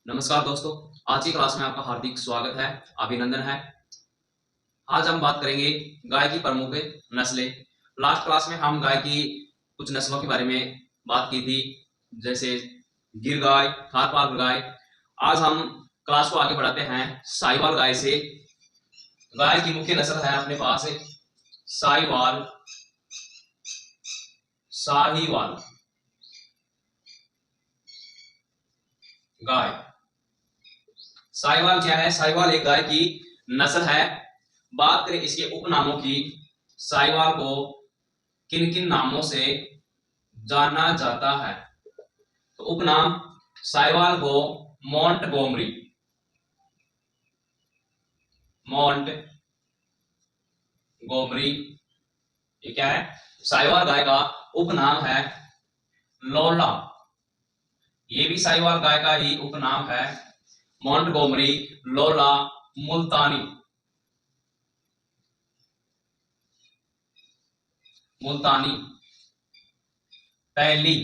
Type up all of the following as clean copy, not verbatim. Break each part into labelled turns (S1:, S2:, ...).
S1: नमस्कार दोस्तों। आज की क्लास में आपका हार्दिक स्वागत है, अभिनंदन है। आज हम बात करेंगे गाय की प्रमुख नस्लें। लास्ट क्लास में हम गाय की कुछ नस्लों के बारे में बात की थी, जैसे गिर गाय, थारपारकर गाय। आज हम क्लास को आगे बढ़ाते हैं साहिवाल गाय से। गाय की मुख्य नस्ल है अपने पास साहिवाल। साहिवाल गाय। साहिवाल क्या है? साहिवाल एक गाय की नस्ल है। बात करें इसके उपनामों की, साहिवाल को किन किन नामों से जाना जाता है? तो उपनाम साहिवाल को मोंटगोमरी। मोंटगोमरी ये क्या है? साहिवाल गाय का उपनाम है लोला। ये भी साहिवाल गाय का ही उपनाम है, मोंटगोमरी, लोला, मुल्तानी। मुल्तानी, पहली,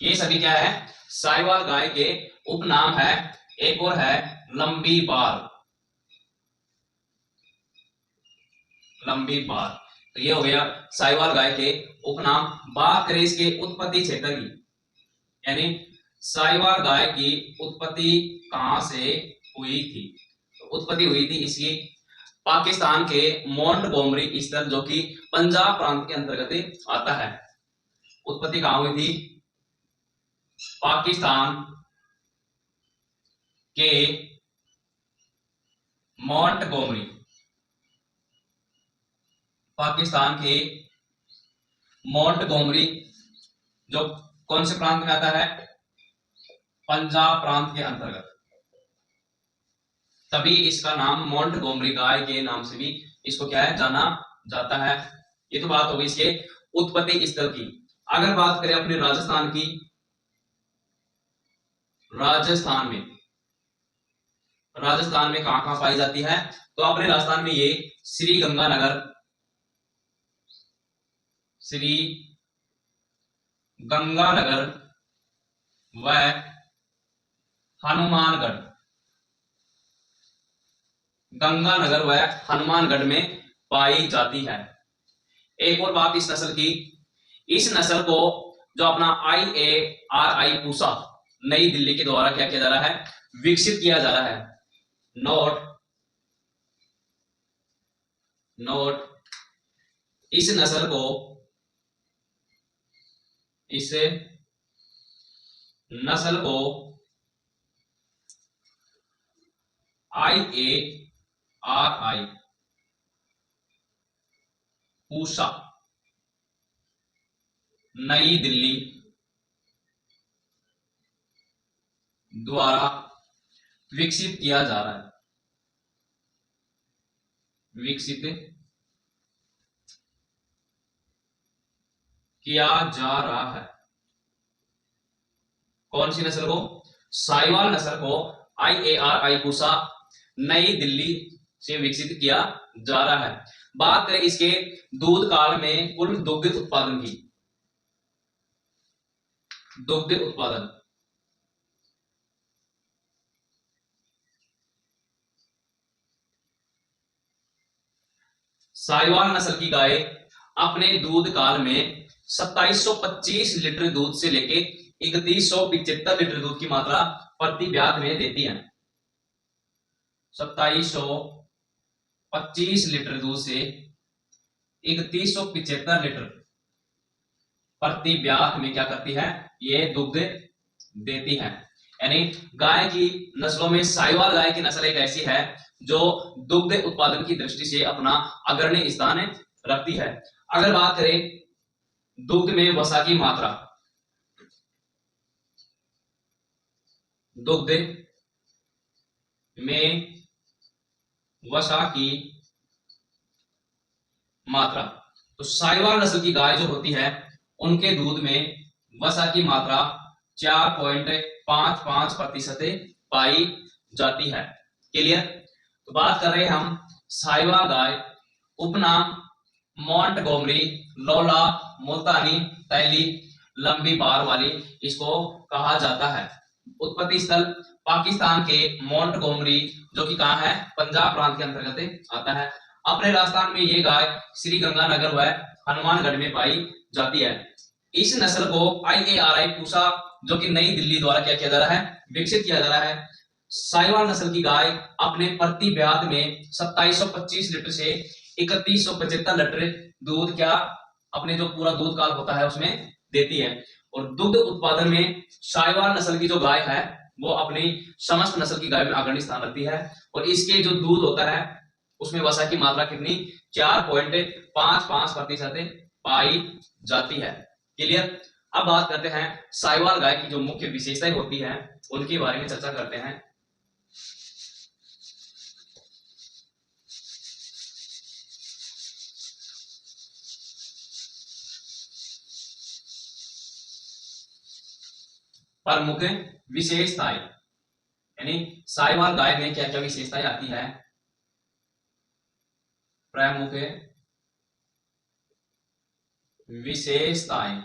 S1: ये सभी क्या है? साहिवाल गाय के उपनाम है। एक और है लंबी बाल। लंबी बाल, तो ये हो गया साहिवाल गाय के उपनाम। बात करें इसके उत्पत्ति क्षेत्र की, यानी साहिवाल गाय की उत्पत्ति कहां से हुई थी? तो उत्पत्ति हुई थी इसकी पाकिस्तान के मोंटगोमरी स्थल, जो कि पंजाब प्रांत के अंतर्गत आता है। उत्पत्ति कहां हुई थी? पाकिस्तान के मोंटगोमरी। पाकिस्तान के मोंटगोमरी, जो कौन से प्रांत में आता है? पंजाब प्रांत के अंतर्गत। तभी इसका नाम मोंटगोमरी गाय के नाम से भी इसको क्या है, जाना जाता है। ये तो बात होगी इसके उत्पत्ति स्थल की। अगर बात करें अपने राजस्थान की, राजस्थान में कहां कहां पाई जाती है? तो अपने राजस्थान में ये श्री गंगानगर, श्री गंगानगर व हनुमानगढ़, गंगानगर व हनुमानगढ़ में पाई जाती है। एक और बात इस नस्ल की, इस नस्ल को जो अपना IARI पूसा नई दिल्ली के द्वारा क्या किया जा रहा है? विकसित किया जा रहा है। नोट इस नस्ल को IARI पूसा नई दिल्ली द्वारा विकसित किया जा रहा है। विकसित किया जा रहा है। कौन सी नस्ल को? साहिवाल नस्ल को IARI पूसा नई दिल्ली से विकसित किया जा रहा है। बात करें इसके दूध काल में कुल दुग्ध उत्पादन की, दुग्ध उत्पादन साहिवाल नस्ल की गाय अपने दूध काल में 2725 लीटर दूध से लेके 3175 लीटर दूध की मात्रा प्रति ब्यात में देती है। 2725 लीटर दूध से 3175 लीटर प्रति ब्यात में क्या करती है? ये दुग्ध देती है। यानी गाय की नस्लों में साहिवाल गाय की नस्ल एक ऐसी है जो दुग्ध उत्पादन की दृष्टि से अपना अग्रणी स्थान रखती है। अगर बात करें दुग्ध में वसा की मात्रा, दुग्ध में वसा की मात्रा, तो साहिवाल नस्ल की गाय जो होती है उनके दूध में वसा की मात्रा 4.55% पाई जाती है। क्लियर? तो बात कर रहे हैं हम साहिवाल गाय, उपनाम मोंटगोमरी, लोला, मुल्तानी, तैली, लंबी बार वाली इसको कहा जाता है। उत्पत्ति स्थल पाकिस्तान के मोंटगोमरी, जो कि कहाँ है, पंजाब प्रांत के अंतर्गत आता है। अपने राजस्थान में ये गाय श्री गंगानगर व हनुमानगढ़ में पाई जाती है। इस नस्ल को IARI पूसा, जो कि नई दिल्ली द्वारा क्या किया जा रहा है, विकसित किया जा रहा है। साहिवाल नस्ल की गाय अपने प्रति ब्यात में 2725 लीटर से 3175 लीटर दूध क्या अपने जो पूरा दूध काल होता है उसमें देती है। और दुग्ध उत्पादन में साहिवाल नस्ल की जो गाय है वो अपनी समस्त नस्ल की गाय में अग्रणी स्थान रखती है। और इसके जो दूध होता है उसमें वसा की मात्रा कितनी, 4.55% पाई जाती है। क्लियर। अब बात करते हैं साहिवाल गाय की जो मुख्य विशेषताएं होती है उनके बारे में चर्चा करते हैं। प्रमुख विशेषताएं, यानी साहिवाल गाय में क्या क्या विशेषताएं आती है। प्रमुख विशेषताएं,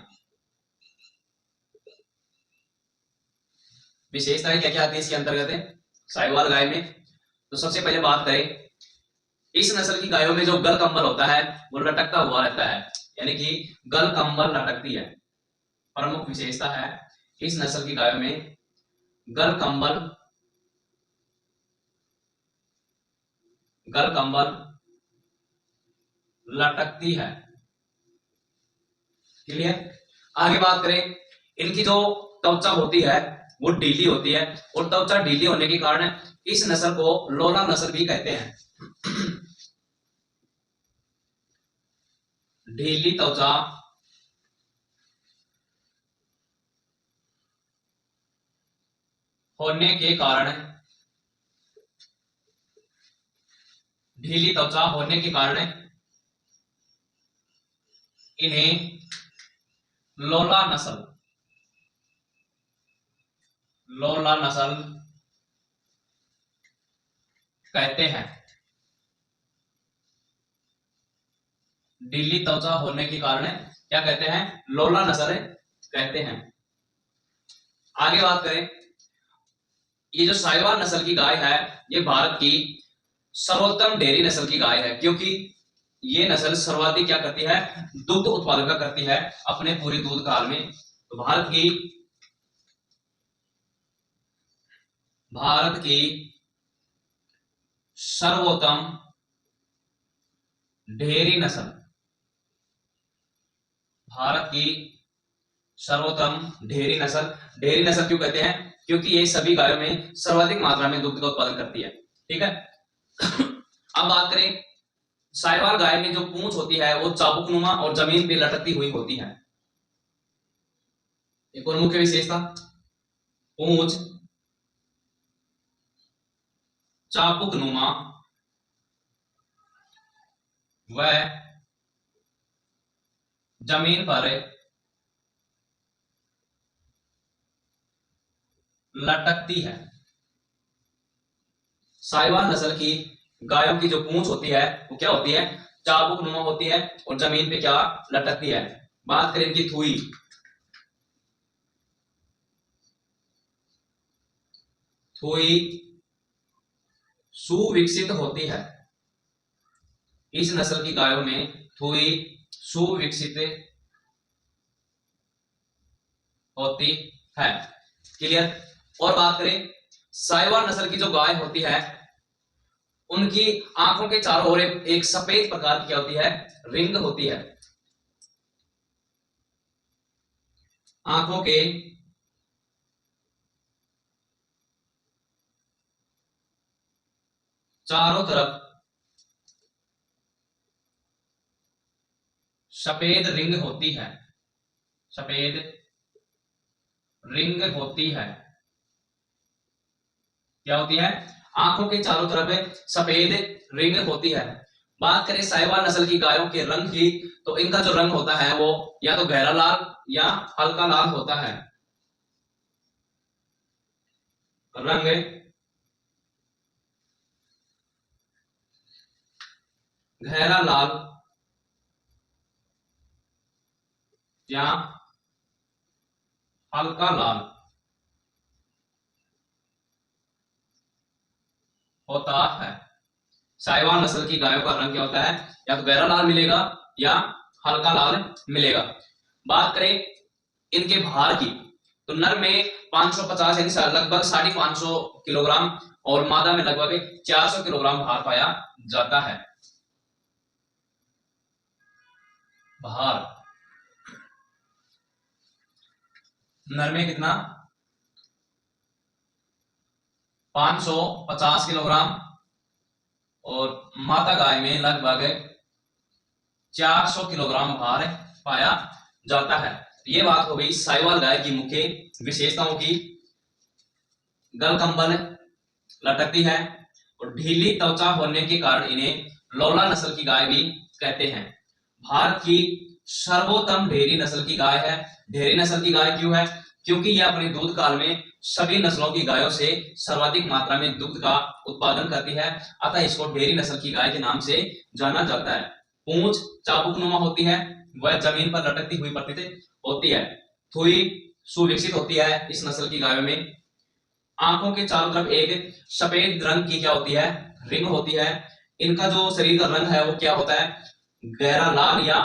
S1: विशेषताएं क्या क्या आती है इसके अंतर्गत साहिवाल गाय में। तो सबसे पहले बात करें, इस नस्ल की गायों में जो गल कंबल होता है वो लटकता हुआ रहता है, यानी कि गल कंबल लटकती है। प्रमुख विशेषता है इस नस्ल की गायों में गल कंबल लटकती है। क्लियर। आगे बात करें, इनकी जो त्वचा होती है वो ढीली होती है, और त्वचा ढीली होने के कारण इस नस्ल को लोला नस्ल भी कहते हैं। ढीली त्वचा होने के कारण, ढीली त्वचा होने के कारण इन्हें लोला नस्ल कहते हैं। ढीली त्वचा होने के कारण क्या कहते हैं, लोला नस्ल कहते हैं। आगे बात करें, ये जो साहिवाल नस्ल की गाय है ये भारत की सर्वोत्तम डेयरी नस्ल की गाय है, क्योंकि ये नस्ल सर्वाधिक क्या करती है, दुग्ध उत्पादन का करती है अपने पूरे दूध काल में। तो भारत की सर्वोत्तम डेयरी नस्ल, भारत की सर्वोत्तम डेयरी नस्ल। डेयरी नस्ल क्यों कहते हैं, क्योंकि ये सभी गायों में सर्वाधिक मात्रा में दुग्ध का उत्पादन करती है। ठीक है। अब बात करें, साहिवाल गाय में जो पूंछ होती है वो चाबुकनुमा और जमीन पे लटकती हुई होती है। एक और मुख्य विशेषता, पूंछ चाबुकनुमा व जमीन पर लटकती है। साहिवाल नस्ल की गायों की जो पूंछ होती है वो क्या होती है, चाबुकनुमा होती है और जमीन पे क्या लटकती है। बात करें इनकी थूई सुविकसित होती है। इस नस्ल की गायों में थूई सुविकसित होती है। क्लियर। और बात करें, साहिवाल नस्ल की जो गाय होती है उनकी आंखों के चारों ओर एक सफेद प्रकार की क्या होती है, रिंग होती है। आंखों के चारों तरफ सफेद रिंग होती है, सफेद रिंग होती है। क्या होती है, आंखों के चारों तरफ सफेद रिंग होती है। बात करें साहिवाल नस्ल की गायों के रंग की, तो इनका जो रंग होता है वो या तो गहरा लाल या हल्का लाल होता है। रंग गहरा लाल या हल्का लाल होता है। साहिवाल नस्ल की गायों का रंग क्या होता है? या तो गहरा लाल मिलेगा या हल्का लाल मिलेगा। बात करें इनके भार की, तो नर में 550 यानी लगभग 550 किलोग्राम और मादा में लगभग 400 किलोग्राम भार पाया जाता है। भार नर में कितना? 550 किलोग्राम और माता गाय में लगभग 400 किलोग्राम भार पाया जाता है। ये बात हो गई साहिवाल गाय की मुख्य विशेषताओं की। गलकंबल लटकती है और ढीली त्वचा होने के कारण इन्हें लोला नस्ल की गाय भी कहते हैं। भारत की सर्वोत्तम डेयरी नस्ल की गाय है। डेयरी नस्ल की गाय क्यों है? क्योंकि यह अपने दूध काल में सभी नस्लों की गायों से सर्वाधिक मात्रा में दूध का उत्पादन करती है, अतः इसको डेयरी नस्ल की गाय के नाम से जाना जाता है। पूंछ चाबुकनुमा होती है, वह जमीन पर लटकती हुई प्रतीत होती है। थुई सुविकसित होती है इस नस्ल की गायों में। आंखों के चारों तरफ एक सफेद रंग की क्या होती है? रिंग होती है। इनका जो शरीर का रंग है वो क्या होता है? गहरा लाल या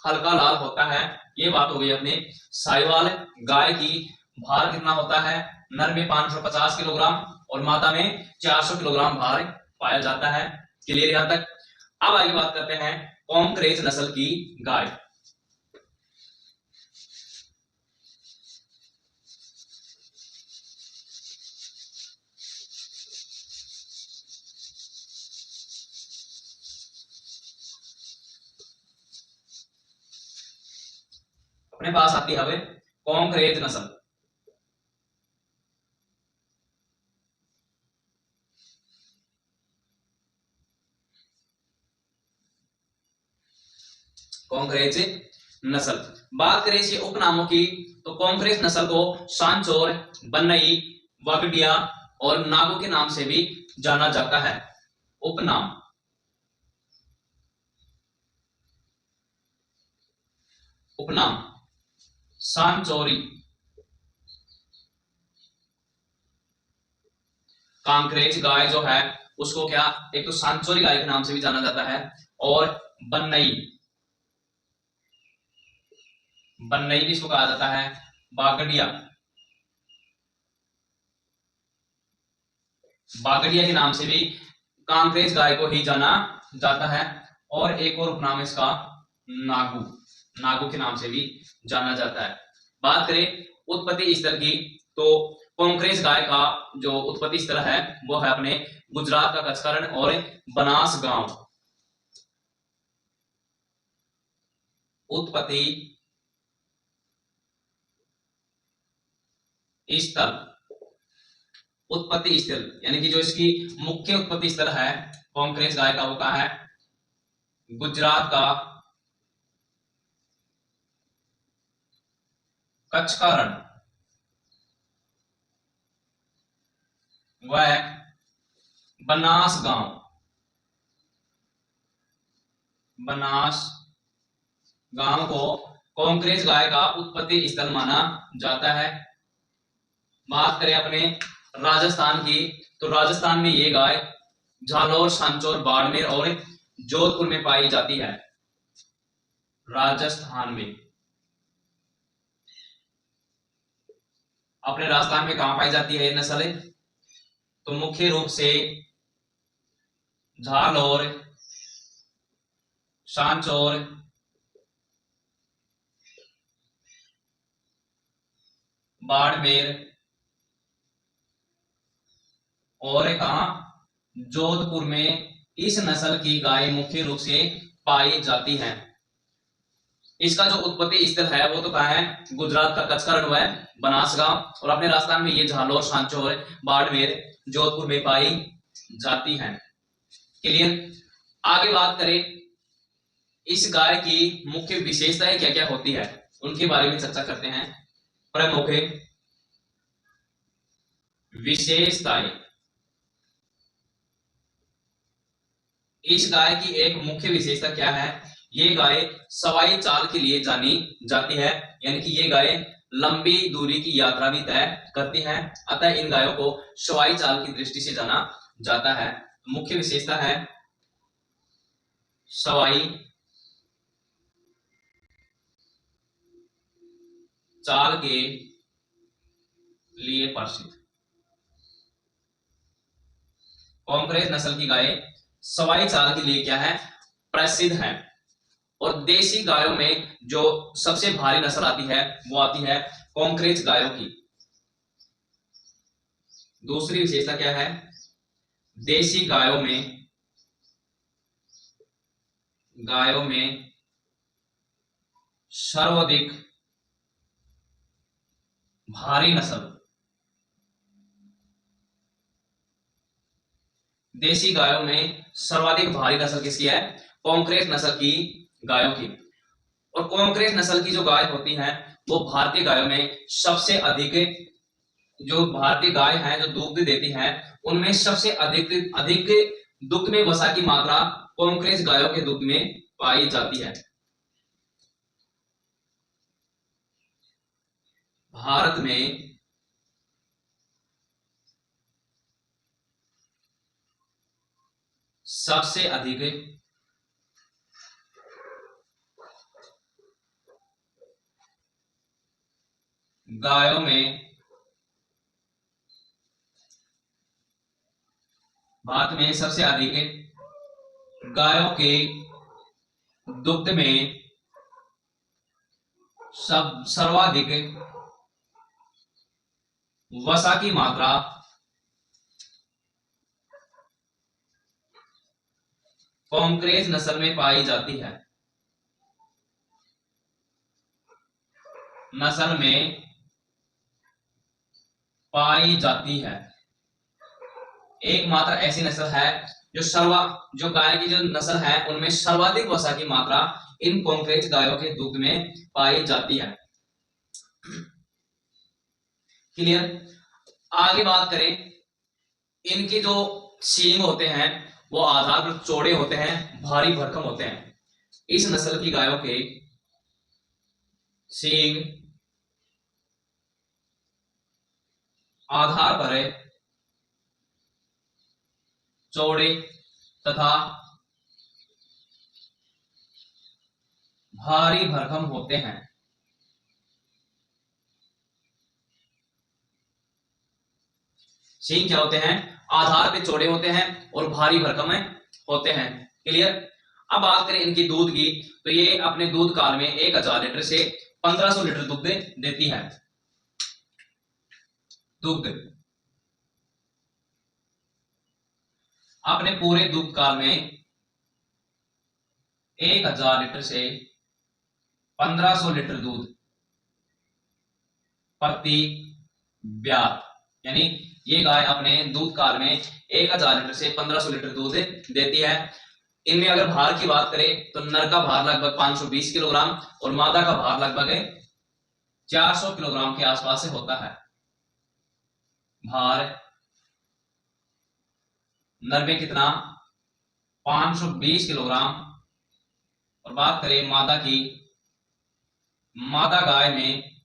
S1: हल्का लाल होता है। ये बात हो गई अपने साहिवाल गाय की। भार कितना होता है? नर में 550 किलोग्राम और मादा में 400 किलोग्राम भार पाया जाता है। क्लियर यहां तक? अब आगे बात करते हैं कॉन्क्रेज नस्ल की गाय। अपने पास आती है कॉन्क्रेज नस्ल। कॉन्क्रेज नस्ल। बात करें इसके उपनामों की, तो कॉन्क्रेज नस्ल को सांचोर, बन्नई, वागडिया और नागो के नाम से भी जाना जाता है। उपनाम उपनाम सांचोरी, कांक्रेज गाय जो है उसको क्या, एक तो सांचोरी गाय के नाम से भी जाना जाता है और बन्नई, बन्नई भी इसको कहा जाता है। बागडिया, बागडिया के नाम से भी कांक्रेज गाय को ही जाना जाता है। और एक और उपनाम इसका नागू, नागू के नाम से भी जाना जाता है। बात करें उत्पत्ति स्थल की, तो कॉन्क्रेज गाय का जो उत्पत्ति स्थल है वो है अपने गुजरात का कचकरण और बनास गांव। उत्पत्ति स्थल, उत्पत्ति स्थल यानी कि जो इसकी मुख्य उत्पत्ति स्थल है कॉन्क्रेज गाय का, वो कहा है गुजरात का कचकरण वह बनास गांव, बनास गांव को कॉन्क्रेज गाय का उत्पत्ति स्थल माना जाता है। बात करें अपने राजस्थान की, तो राजस्थान में ये गाय झालोर, सांचौर, बाड़मेर और जोधपुर में पाई जाती है। राजस्थान में, अपने राजस्थान में कहां पाई जाती है ये नस्ल? तो मुख्य रूप से झालोर, सांचौर, बाड़मेर और कहा जोधपुर में इस नस्ल की गाय मुख्य रूप से पाई जाती है। इसका जो उत्पत्ति स्थल है वो तो कहा है गुजरात का कचकरण व बनासगांव, और अपने राजस्थान में ये झालोर, सांचौर, बाड़मेर, जोधपुर में पाई जाती है। क्लियर? आगे बात करें इस गाय की मुख्य विशेषताएं क्या क्या होती है उनके बारे में चर्चा करते हैं। प्रमुख विशेषताएं, इस गाय की एक मुख्य विशेषता क्या है? ये गाय सवाई चाल के लिए जानी जाती है, यानी कि ये गाय लंबी दूरी की यात्रा भी तय करती हैं। अतः इन गायों को सवाई चाल की दृष्टि से जाना जाता है। मुख्य विशेषता है सवाई चाल के लिए प्रसिद्ध। कांकरेज नस्ल की गाय सवाई चाल के लिए क्या है, प्रसिद्ध है। और देसी गायों में जो सबसे भारी नस्ल आती है वो आती है कांकरेज गायों की। दूसरी विशेषता क्या है, देसी गायों में सर्वाधिक भारी नस्ल, देसी गायों में सर्वाधिक भारी नस्ल किसकी है, कांकरेज नस्ल की गायों की। और कांकरेज नस्ल की जो गाय होती हैं वो भारतीय गायों में सबसे अधिक, जो भारतीय गाय हैं जो दूध देती हैं उनमें सबसे अधिक दुग्ध में वसा की मात्रा कांकरेज गायों के दूध में पाई जाती है। भारत में सबसे अधिक गायों में, भारत में सबसे अधिक गायों के दुग्ध में सर्वाधिक वसा की मात्रा कांकरेज नस्ल में पाई जाती है। नस्ल में पाई जाती है। एकमात्र ऐसी नस्ल है जो गाय की जो नस्ल है उनमें सर्वाधिक वसा की मात्रा इन कांकरेज गायों के दूध में पाई जाती है। क्लियर। आगे बात करें, इनके जो सींग होते हैं वो आधार पर चौड़े होते हैं, भारी भरकम होते हैं। इस नस्ल की गायों के सींग आधार पर चौड़े तथा भारी भरकम होते हैं। सींग क्या होते हैं, आधार पे चौड़े होते हैं और भारी भरकम होते हैं। क्लियर। अब बात करें इनकी दूध की, तो ये अपने दूध काल में 1000 लीटर से 1500 लीटर दूध देती है। दूध अपने पूरे दूध काल में 1000 लीटर से 1500 लीटर दूध प्रति ब्यात, यानी ये गाय अपने दूध काल में 1000 लीटर से 1500 लीटर दूध देती है। इनमें अगर भार की बात करें तो नर का भार लगभग 520 किलोग्राम और मादा का भार लगभग 400 किलोग्राम के आसपास से होता है। भार नर में कितना, 520 किलोग्राम। और बात करें मादा की, मादा गाय में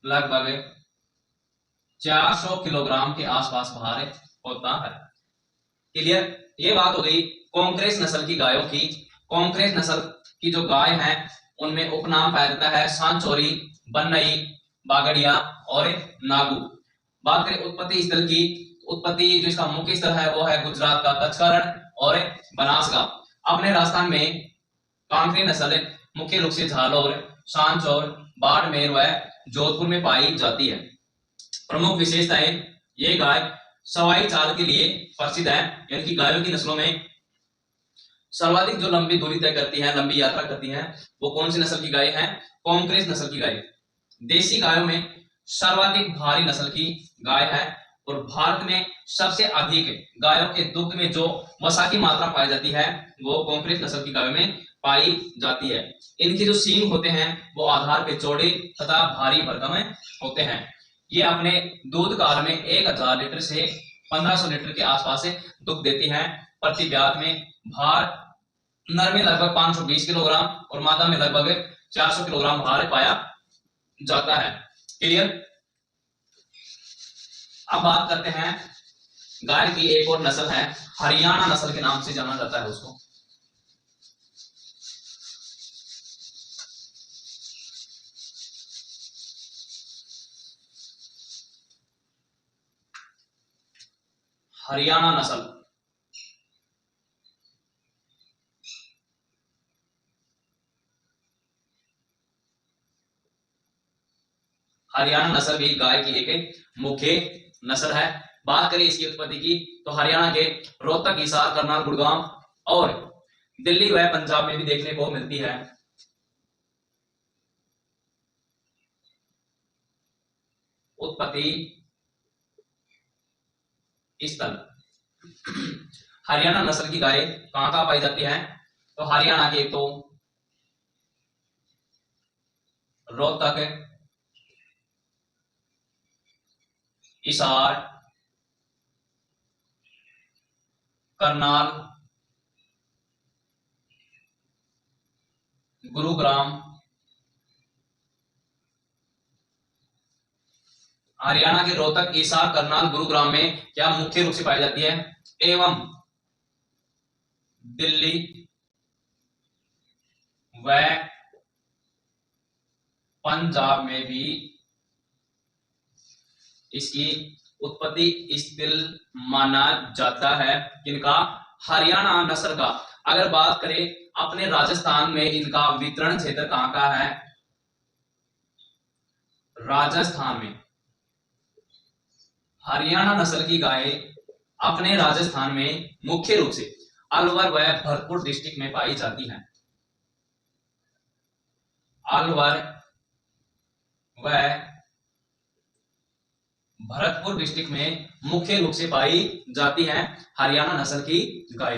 S1: लगभग 400 किलोग्राम के आसपास भार होता है। क्लियर। ये बात हो गई कांकरेज नस्ल की गायों की। कांकरेज नस्ल की जो गाय है उनमें उपनाम पाया जाता है सांचौरी, बन्नई, बागड़िया और नागू। बात करें उत्पत्ति स्थल की, उत्पत्ति जो इसका मुख्य स्थल है वो है गुजरात का कच्छ का रण और बनासगांव। अपने राजस्थान में कांकरेज नस्ल मुख्य रूप से झालोर, सांचौर, बाड़मेर व जोधपुर में पाई जाती है। प्रमुख विशेषताएं, ये गाय सवाई चाल के लिए प्रसिद्ध है, यानी कि गायों की नस्लों में सर्वाधिक जो लंबी दूरी तय करती है, लंबी यात्रा करती है, वो कौन सी नस्ल की गाय है, कांकरेज नस्ल की गाय। देसी गायों में सर्वाधिक भारी नस्ल की गाय है और भारत में सबसे अधिक गायों के दुग्ध में जो वसा की मात्रा पाई जाती है वो कांकरेज नस्ल की गायों में पाई जाती है। इनके जो सींग होते हैं वो आधार पे चौड़े तथा भारी भरकम होते हैं। ये अपने दूध काल में 1000 लीटर से 1500 लीटर के आसपास दुग्ध देती हैं। प्रति ब्यात में भार नर में लगभग 520 किलोग्राम और मादा में लगभग 400 किलोग्राम भार पाया जाता है। क्लियर। अब बात करते हैं गाय की एक और नस्ल है, हरियाणा नस्ल के नाम से जाना जाता है उसको। हरियाणा नस्ल। हरियाणा नस्ल भी गाय की एक मुख्य नस्ल है। बात करें इसकी उत्पत्ति की तो हरियाणा के रोहतक, हिसार, करनाल, गुड़गांव और दिल्ली व पंजाब में भी देखने को मिलती है। उत्पत्ति स्थल। हरियाणा नस्ल की गाय कहां कहां पाई जाती है? तो हरियाणा के तो रोहतक, हिसार, करनाल, गुरुग्राम, हरियाणा के रोहतक, हिसार, करनाल, गुरुग्राम में क्या मुख्य रूप से पाई जाती है, एवं दिल्ली व पंजाब में भी इसकी उत्पत्ति स्थल माना जाता है। किनका? हरियाणा नस्ल का। अगर बात करें अपने राजस्थान में इनका वितरण क्षेत्र कहां का है? राजस्थान में हरियाणा नस्ल की गाय अपने राजस्थान में मुख्य रूप से अलवर व भरतपुर डिस्ट्रिक्ट में पाई जाती है। अलवर व भरतपुर डिस्ट्रिक्ट में मुख्य रूप से पाई जाती है हरियाणा नस्ल की गाय।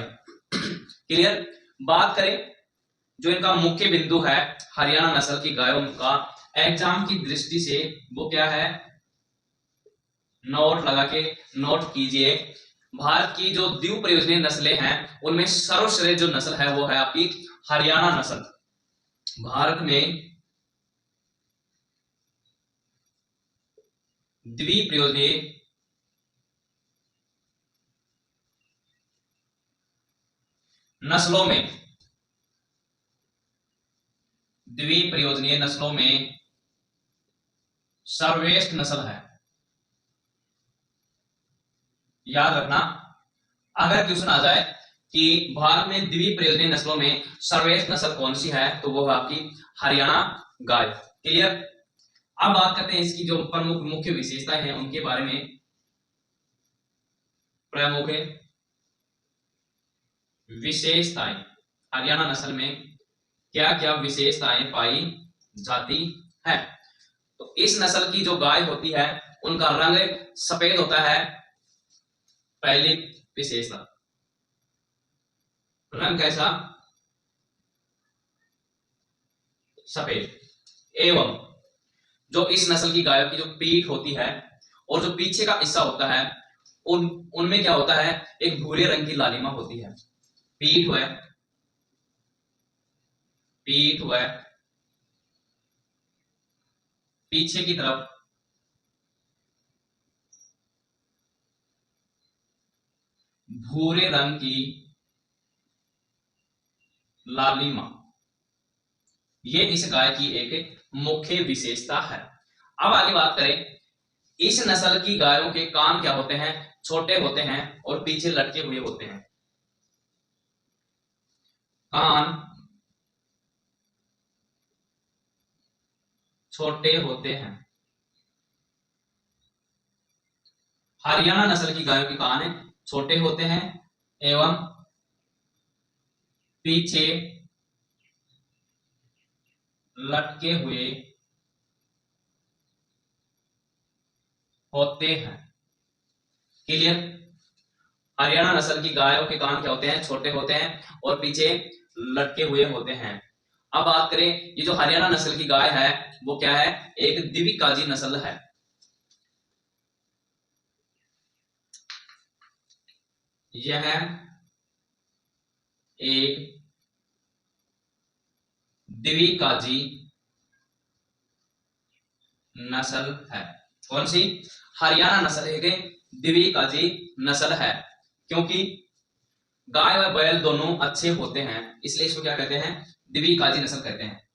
S1: क्लियर। बात करें जो इनका मुख्य बिंदु है हरियाणा नस्ल की गायों का एग्जाम की दृष्टि से, वो क्या है? नोट लगा के नोट कीजिए। भारत की जो द्विप प्रयोजनीय नस्लें हैं उनमें सर्वश्रेष्ठ जो नस्ल है वो है आपकी हरियाणा नस्ल। भारत में द्विप्रयोजनीय नस्लों में द्विप्रयोजनीय नस्लों में सर्वश्रेष्ठ नस्ल है। याद रखना, अगर क्वेश्चन आ जाए कि भारत में द्विप्रयोजनीय नस्लों में सर्वश्रेष्ठ नस्ल कौन सी है तो वो है आपकी हरियाणा गाय। क्लियर। अब बात करते हैं इसकी जो प्रमुख मुख्य विशेषताएं हैं उनके बारे में। प्रमुख विशेषताएं, हरियाणा नस्ल में क्या क्या विशेषताएं पाई जाती है? तो इस नस्ल की जो गाय होती है उनका रंग सफेद होता है। पहली विशेषता, रंग कैसा? सफेद। एवं जो इस नस्ल की गायों की जो पीठ होती है और जो पीछे का हिस्सा होता है उनमें क्या होता है? एक भूरे रंग की लालिमा होती है। पीठ हुआ पीछे की तरफ भूरे रंग की लालिमा, ये इस गाय की एक मुख्य विशेषता है। अब आगे बात करें, इस नस्ल की गायों के कान क्या होते हैं? छोटे होते हैं और पीछे लटके हुए होते हैं। कान छोटे होते हैं। हरियाणा नस्ल की गायों के कान छोटे होते हैं एवं पीछे लटके हुए होते हैं। क्लियर। हरियाणा नस्ल की गायों के कान क्या होते हैं? छोटे होते हैं और पीछे लटके हुए होते हैं। अब बात करें, ये जो हरियाणा नस्ल की गाय है वो क्या है? एक द्विकाजी नस्ल है। यह एक द्विकाजी नस्ल है। कौन सी? हरियाणा नस्ल एक द्विकाजी नस्ल है, क्योंकि गाय व बैल दोनों अच्छे होते हैं, इसलिए इसको क्या कहते हैं? द्विकाजी नस्ल कहते हैं।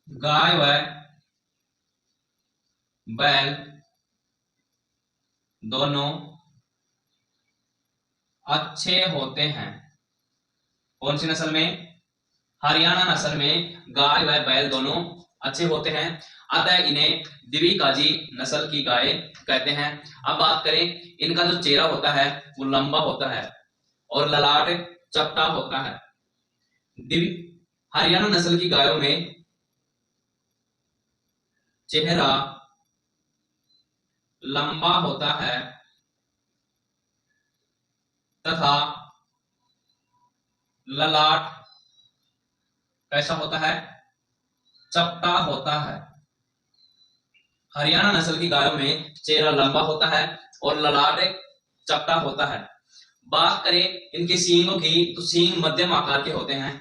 S1: गाय व बैल दोनों अच्छे होते हैं। कौन सी नस्ल में? हरियाणा नस्ल में गाय व बैल दोनों अच्छे होते हैं, अतः इन्हें द्विकाजी नस्ल की गाय कहते हैं। अब बात करें, इनका जो चेहरा होता है वो लंबा होता है और ललाट चपटा होता है। हरियाणा नस्ल की गायों में चेहरा लंबा होता है तथा ललाट कैसा होता है? चपटा होता है। हरियाणा नस्ल की गायों में चेहरा लंबा होता है और ललाट चपटा होता है। बात करें इनके सींगों की, तो सींग मध्यम आकार के होते हैं।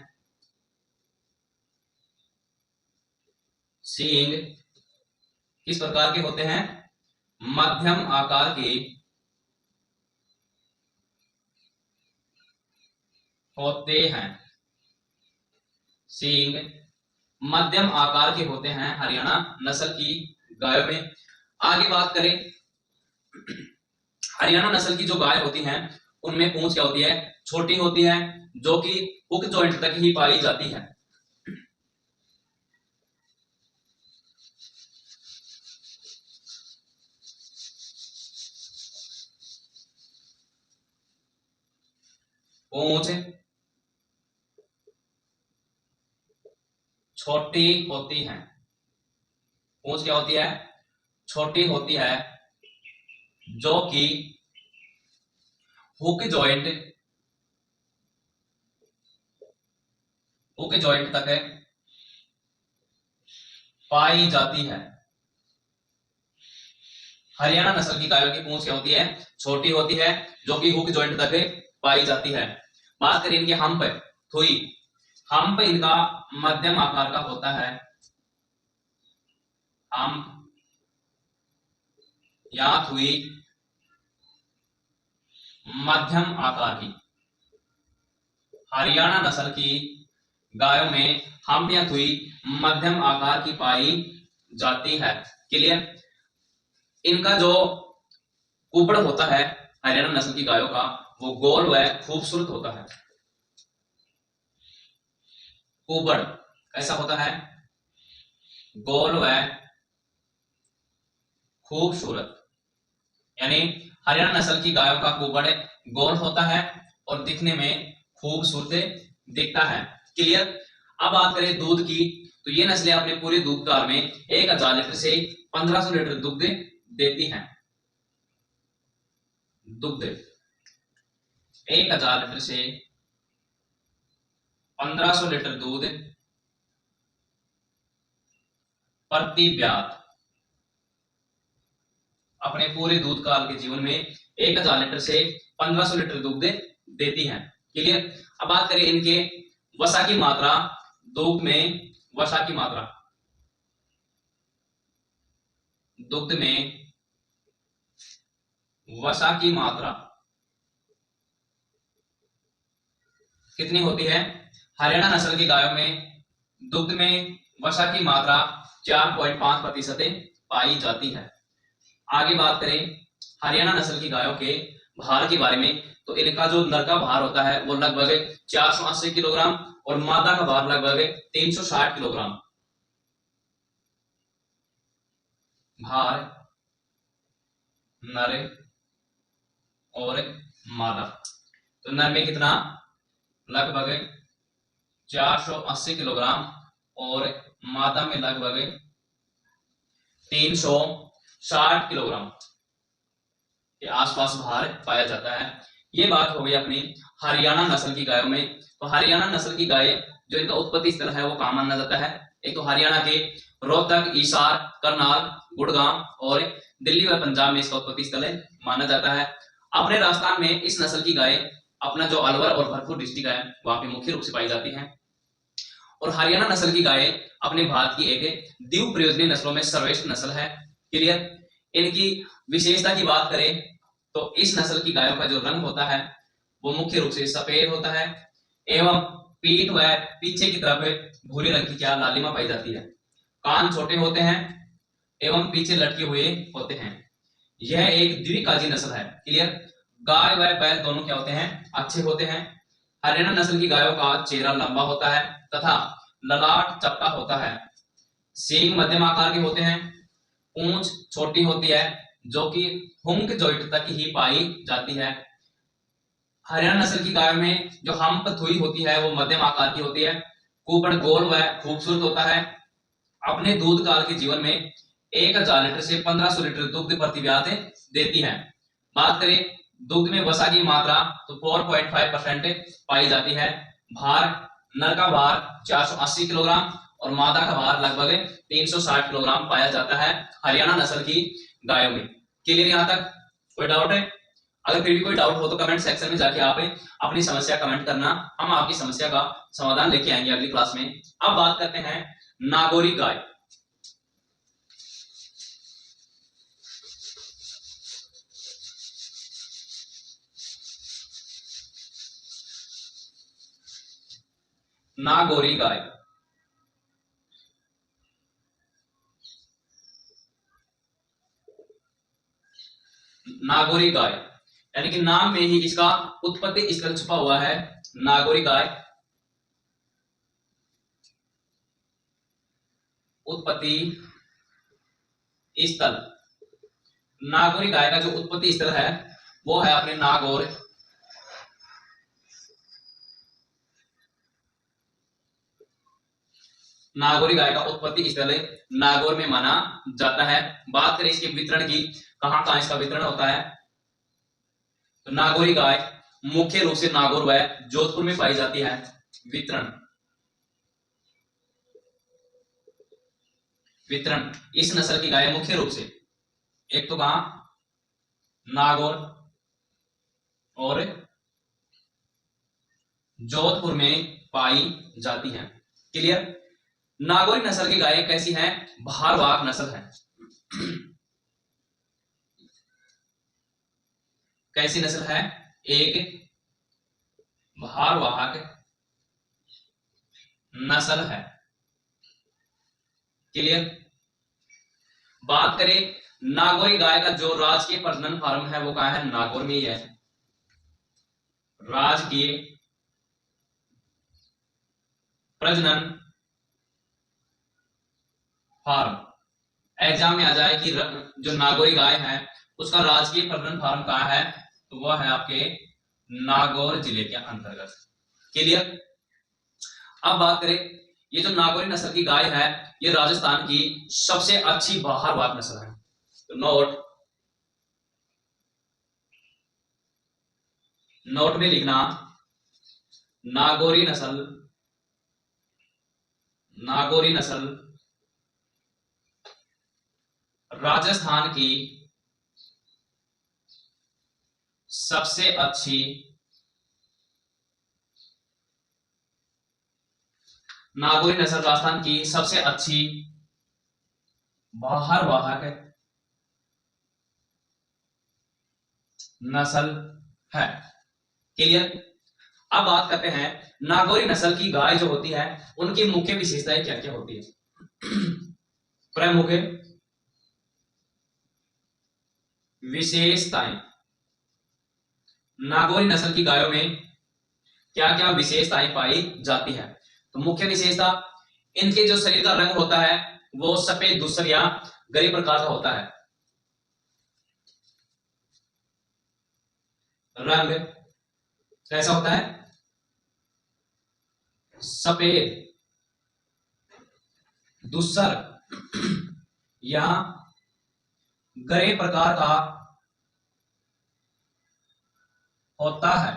S1: सींग किस प्रकार के होते हैं? मध्यम आकार के होते हैं। सींग मध्यम आकार के होते हैं हरियाणा नस्ल की गायों में। आगे बात करें, हरियाणा नस्ल की जो गाय होती हैं उनमें पूंछ क्या होती है? छोटी होती है, जो कि हुक जॉइंट तक ही पाई जाती है। पूंछ छोटी होती है। पूंछ क्या होती है? छोटी होती है, जो कि हुक जॉइंट तक पाई जाती है। हरियाणा नस्ल की गायों की पूंछ क्या होती है? छोटी होती है, जो कि हुक जॉइंट तक पाई जाती है। बात करें इनके हम्प, थुई। हम्प इनका मध्यम आकार का होता है। हम्प या थुई मध्यम आकार की। हरियाणा नस्ल की गायों में हम्प या थुई मध्यम आकार की पाई जाती है। क्लियर? इनका जो कुबड़ होता है हरियाणा नस्ल की गायों का, वो गोल व खूबसूरत होता है। कुबड़ कैसा होता है? गोल व खूबसूरत। यानी हरियाणा नस्ल की गायों का कुबड़ गोल होता है और दिखने में खूबसूरत दिखता है। क्लियर? अब बात करें दूध की, तो ये नस्लें अपने पूरे दूध काल में 1000 लीटर से 1500 लीटर दुग्ध देती हैं। दुग्ध 1000 लीटर से 1500 लीटर दूध प्रति ब्यात अपने पूरे दूध काल के जीवन में 1000 लीटर से 1500 लीटर दुग्ध देती हैं। क्लियर? अब बात करें इनके वसा की मात्रा, दुग्ध में वसा की मात्रा, दुग्ध में वसा की मात्रा कितनी होती है? हरियाणा नस्ल की गायों में दुग्ध में वसा की मात्रा 4.5% पाई जाती है। आगे बात करें हरियाणा नस्ल की गायों के भार के बारे में, तो इनका जो नर का भार होता है वो लगभग 480 किलोग्राम और मादा का भार लगभग 360 किलोग्राम। भार नर और मादा, तो नर में कितना? लगभग 480 किलोग्राम और मादा में लगभग 360 किलोग्राम के आसपास भार पाया जाता है। ये बात हो गई अपनी हरियाणा नस्ल की गायों में। तो हरियाणा नस्ल की गाय जो इनका उत्पत्ति स्थल है वो कहाँ माना जाता है? एक तो हरियाणा के रोहतक, हिसार, करनाल, गुड़गांव और दिल्ली व पंजाब में इसका उत्पत्ति स्थल माना जाता है। अपने राजस्थान में इस नस्ल की गाय अपना जो अलवर और भरतपुर डिस्ट्रिक्ट है वहां पे मुख्य रूप से पाई जाती है। और हरियाणा नस्ल की गाय अपने भारत की एक द्विप्रयोजनीय नस्लों में सर्वश्रेष्ठ नस्ल है। क्लियर। इनकी विशेषता की बात करें तो इस नस्ल की गायों का जो रंग होता है वो मुख्य रूप से सफेद होता है एवं पीठ व पीछे की तरफ भूरे रंग की क्या लालिमा पाई जाती है। कान छोटे होते हैं एवं पीछे लटके हुए होते हैं। यह एक द्विकाजी नस्ल है। क्लियर। गाय व बैल दोनों क्या होते हैं, अच्छे होते हैं। हरियाणा नस्ल की गायों का चेहरा लंबा होता है तथा ललाट चपटा होता है। सींग मध्यम आकार के होते हैं। पूंछ छोटी होती है जो कि हुंक जॉइंट तक ही पाई जाती है। हरियाणा नस्ल की गायों में जो हम्पथुई होती है वो मध्यम आकार की होती है। कुपड़ गोल व खूबसूरत होता है। अपने दूध काल के जीवन में 1000 लीटर से 1500 लीटर दुग्ध प्रति ब्यात देती है। बात करें दुग्ध में वसा की मात्रा तो 4.5% पाई जाती है। भार, नर का भार 480 किलोग्राम और मादा का भार लगभग 360 किलोग्राम पाया जाता है हरियाणा नस्ल की गायों में। क्लियर यहाँ तक? कोई डाउट है? अगर फिर भी कोई डाउट हो तो कमेंट सेक्शन में जाके आप अपनी समस्या कमेंट करना, हम आपकी समस्या का समाधान लेके आएंगे अगली क्लास में। अब बात करते हैं नागौरी गाय। नागौरी गाय नागौरी गाय यानी कि नाम में ही इसका उत्पत्ति स्थल छुपा हुआ है। नागौरी गाय उत्पत्ति स्थल, नागौरी गाय का जो उत्पत्ति स्थल है वो है अपने नागौर। नागौरी गाय का उत्पत्ति स्थल नागौर में माना जाता है। बात करें इसके वितरण की, कहां कहां इसका वितरण होता है, तो नागौरी गाय मुख्य रूप से नागौर व जोधपुर में पाई जाती है। वितरण इस नस्ल की गाय मुख्य रूप से एक तो कहां, नागौर और जोधपुर में पाई जाती है। क्लियर। नागौरी नस्ल की गाय कैसी है, भारवाहक नस्ल है। कैसी नस्ल है, एक भारवाहक नस्ल है। क्लियर। बात करें नागौरी गाय का जो राजकीय प्रजनन फार्म है वो कहां है, नागौर में ही है। राजकीय प्रजनन फार्म, एग्जाम में आ जाए कि जो नागौरी गाय है उसका राजकीय प्रजनन फार्म कहां है, तो वह है आपके नागौर जिले के अंतर्गत। क्लियर। अब बात करें ये जो नागौरी नस्ल की गाय है ये राजस्थान की सबसे अच्छी बहारवाद नस्ल है। तो नोट में लिखना, नागौरी नस्ल राजस्थान की सबसे अच्छी नागौरी नस्ल राजस्थान की सबसे अच्छी बहारवाहक नस्ल है। क्लियर। अब बात करते हैं नागौरी नस्ल की गाय जो होती है उनकी मुख्य विशेषताएं क्या क्या होती है। प्रमुख विशेषताएं, नागौरी नस्ल की गायों में क्या क्या विशेषताएं पाई जाती है, तो मुख्य विशेषता इनके जो शरीर का रंग होता है वो सफेद धूसर या ग्रे प्रकार का होता है। रंग कैसा होता है, सफेद धूसर या ग्रे प्रकार का होता है।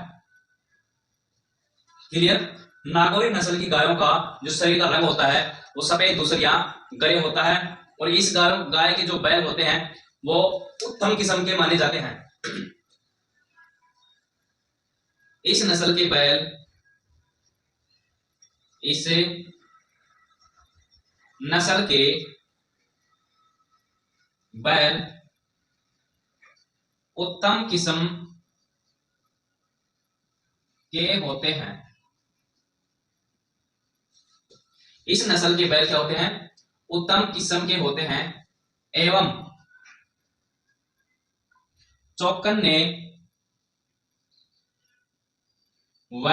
S1: क्लियर। नागौरी नस्ल की गायों का जो शरीर का रंग होता है वो सफेद धूसर या ग्रे होता है और इस गाय के जो बैल होते हैं वो उत्तम किस्म के माने जाते हैं। इस नस्ल के बैल नस्ल के बैल उत्तम किस्म के होते हैं। इस नस्ल के बैल क्या होते हैं? उत्तम किस्म के होते हैं एवं चौकन्ने व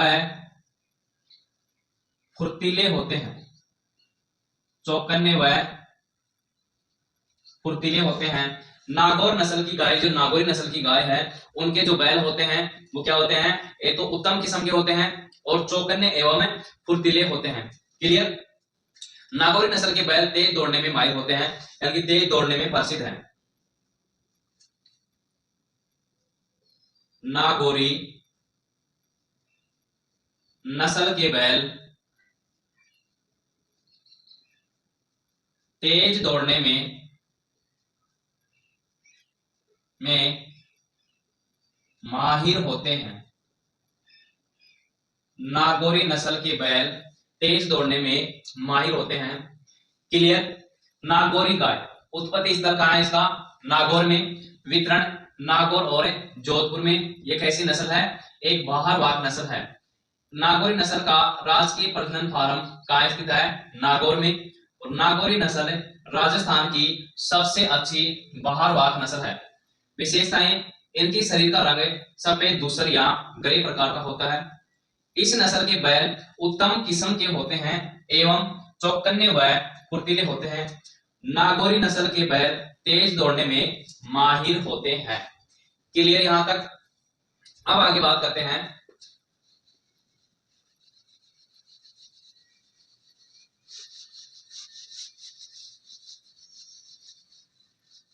S1: फुर्तीले होते हैं। चौकन्ने व फुर्तीले होते हैं। नागौर नस्ल की गाय, जो नागौरी नस्ल की गाय है, उनके जो बैल होते हैं वो क्या होते हैं? एक तो उत्तम किस्म के होते हैं और चौकन्ने एवं फुर्तीले होते हैं। क्लियर? नागौरी नस्ल के बैल तेज दौड़ने में माहिर होते हैं, यानी कि तेज दौड़ने में प्रसिद्ध हैं। नागौरी नस्ल के बैल तेज दौड़ने में माहिर होते हैं। नागौरी नस्ल के बैल तेज दौड़ने में माहिर होते हैं। क्लियर? नागौरी गाय उत्पत्ति स्थल कहां है इसका? नागौर में। वितरण नागौर और जोधपुर में। यह कैसी नस्ल है? एक बहारवाक नस्ल है। नागौरी नस्ल का राजकीय प्रजनन फार्म कहां स्थित है? नागौर में। और नागौरी नस्ल राजस्थान की सबसे अच्छी बहारवाक नस्ल है। विशेषताएं: इनकी शरीर का रंग सफेद धूसर या ग्रे प्रकार का होता है। इस नस्ल के बैल उत्तम किस्म के होते हैं एवं चौकन्ने व फुर्तीले होते हैं। नागौरी नस्ल के बैल तेज दौड़ने में माहिर होते हैं। क्लियर यहां तक? अब आगे बात करते हैं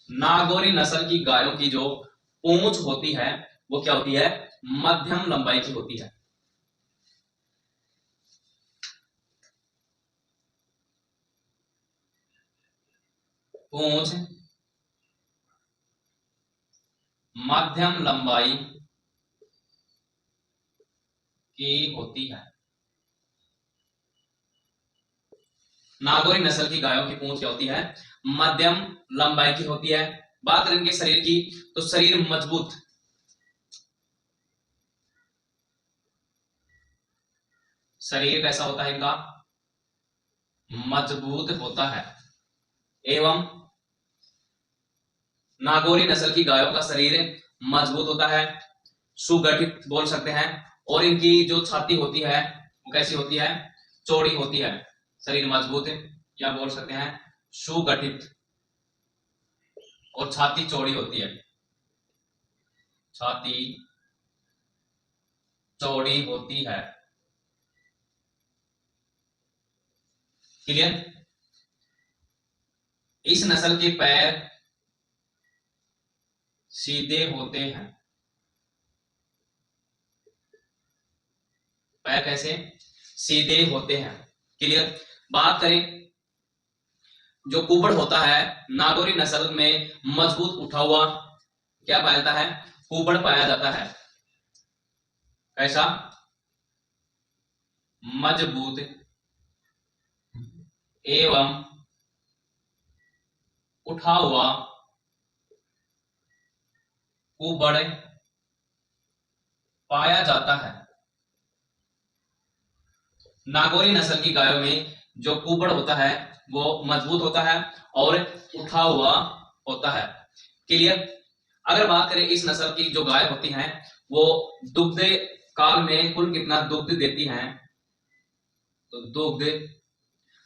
S1: नागौरी नस्ल की गायों की जो पूंछ होती है वो क्या होती है? मध्यम लंबाई की होती है। पूंछ मध्यम लंबाई की होती है। नागौरी नस्ल की गायों की पूंछ क्या होती है? मध्यम लंबाई की होती है। बात करें इनके शरीर की, तो शरीर मजबूत, शरीर कैसा होता है इनका? मजबूत होता है। एवं नागौरी नस्ल की गायों का शरीर मजबूत होता है, सुगठित बोल सकते हैं। और इनकी जो छाती होती है वो कैसी होती है? चौड़ी होती है। शरीर मजबूत या बोल सकते हैं सुगठित, और छाती चौड़ी होती है। छाती चौड़ी होती है। क्लियर? इस नस्ल के पैर सीधे होते हैं। पैर कैसे? सीधे होते हैं। क्लियर? बात करें जो कुबड़ होता है, नागौरी नस्ल में मजबूत उठा हुआ क्या पाया जाता है? कुबड़ पाया जाता है। कैसा? मजबूत एवं उठा हुआ कुबड़ पाया जाता है। नागौरी नस्ल की गायों में जो कुबड़ होता है वो मजबूत होता है और उठा हुआ होता है। क्लियर? अगर बात करें इस नस्ल की जो गाय होती हैं वो दुग्ध काल में कुल कितना दुग्ध देती हैं? तो दुग्ध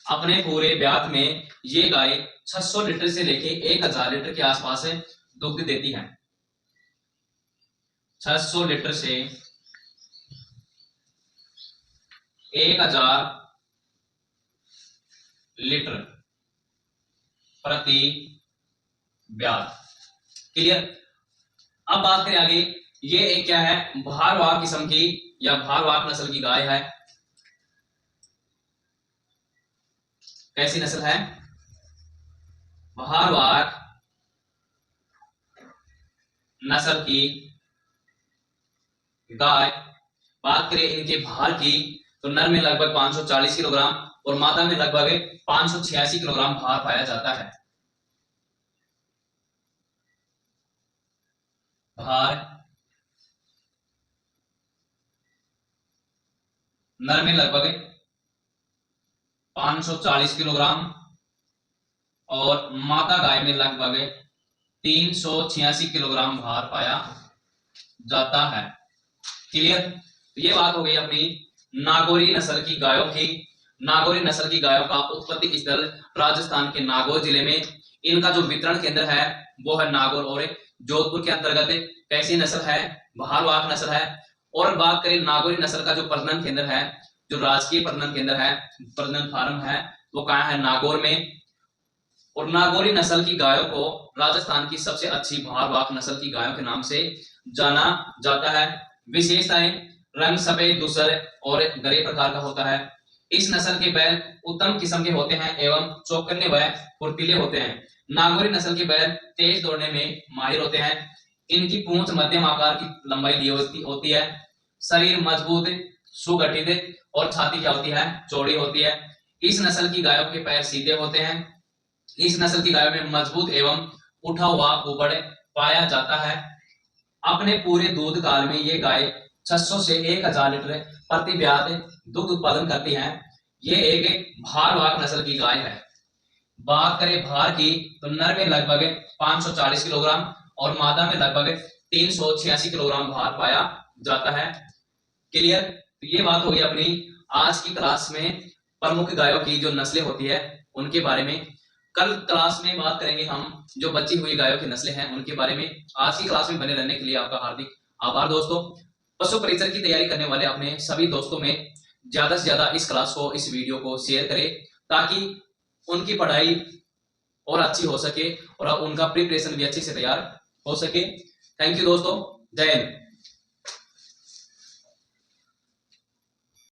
S1: अपने पूरे ब्यात में ये गाय 600 लीटर से लेके 1000 लीटर के आसपास दुग्ध देती है। 600 लीटर से 1000 लीटर प्रति ब्यात। क्लियर? अब बात करें आगे, ये एक क्या है? भारवार किस्म की या भारवार नस्ल की गाय है। कैसी नस्ल है? भारवार नस्ल की गाय। बात करें इनके भार की, तो नर में लगभग 540 किलोग्राम और मादा में लगभग 586 किलोग्राम भार पाया जाता है। भार नर में लगभग 540 किलोग्राम और मादा गाय में लगभग 386 किलोग्राम भार पाया जाता है। क्लियर? ये बात हो गई अपनी नागौरी नस्ल की गायों की। नागौरी नस्ल की गायों का उत्पत्ति स्थल राजस्थान के नागौर जिले में। इनका जो वितरण केंद्र है वो है नागौर और जोधपुर के अंतर्गत। कैसी नस्ल है? भारवाहक नस्ल है। और बात करें नागौरी नस्ल का जो प्रजनन केंद्र है, जो राजकीय प्रजनन केंद्र है, प्रजनन फार्म है, वो कहाँ है? नागौर में। और नागौरी नस्ल की गायों को राजस्थान की सबसे अच्छी भारवाहक नस्ल की गायों के नाम से जाना जाता है। विशेषताएं: रंग सफेद धूसर और गरे प्रकार का होता है। इस नस्ल के बैल उत्तम किस्म के होते हैं एवं चौकन्ने व फुर्तीले होते हैं। नागौरी नस्ल के बैल तेज दौड़ने में माहिर होते हैं। इनकी पूंछ मध्यम आकार की लंबाई ली होती है। शरीर मजबूत, सुगठित और छाती क्या होती है? चौड़ी होती है। इस नस्ल की गायों के पैर सीधे होते हैं। इस नस्ल की गायों में मजबूत एवं उठा हुआ ऊपर पाया जाता है। अपने पूरे दूध काल में ये गाय 600 से 1000 लीटर प्रति ब्यात दूध उत्पादन करती हैं। ये एक भारवाहक नस्ल की गाय है। बात करें भार की तो नर में लगभग 540 किलोग्राम और मादा में लगभग 386 किलोग्राम भार पाया जाता है। क्लियर? तो ये बात होगी अपनी आज की क्लास में प्रमुख गायों की जो नस्लें होती है उनके बारे में। कल क्लास में बात करेंगे हम जो बची हुई गायों की नस्लें हैं उनके बारे में। आज की क्लास में बने रहने के लिए आपका हार्दिक आभार दोस्तों। पशु परिचर की तैयारी करने वाले अपने सभी दोस्तों में ज्यादा से ज्यादा इस क्लास को, इस वीडियो को शेयर करें ताकि उनकी पढ़ाई और अच्छी हो सके और उनका प्रिपरेशन भी अच्छे से तैयार हो सके। थैंक यू दोस्तों। जय हिंद।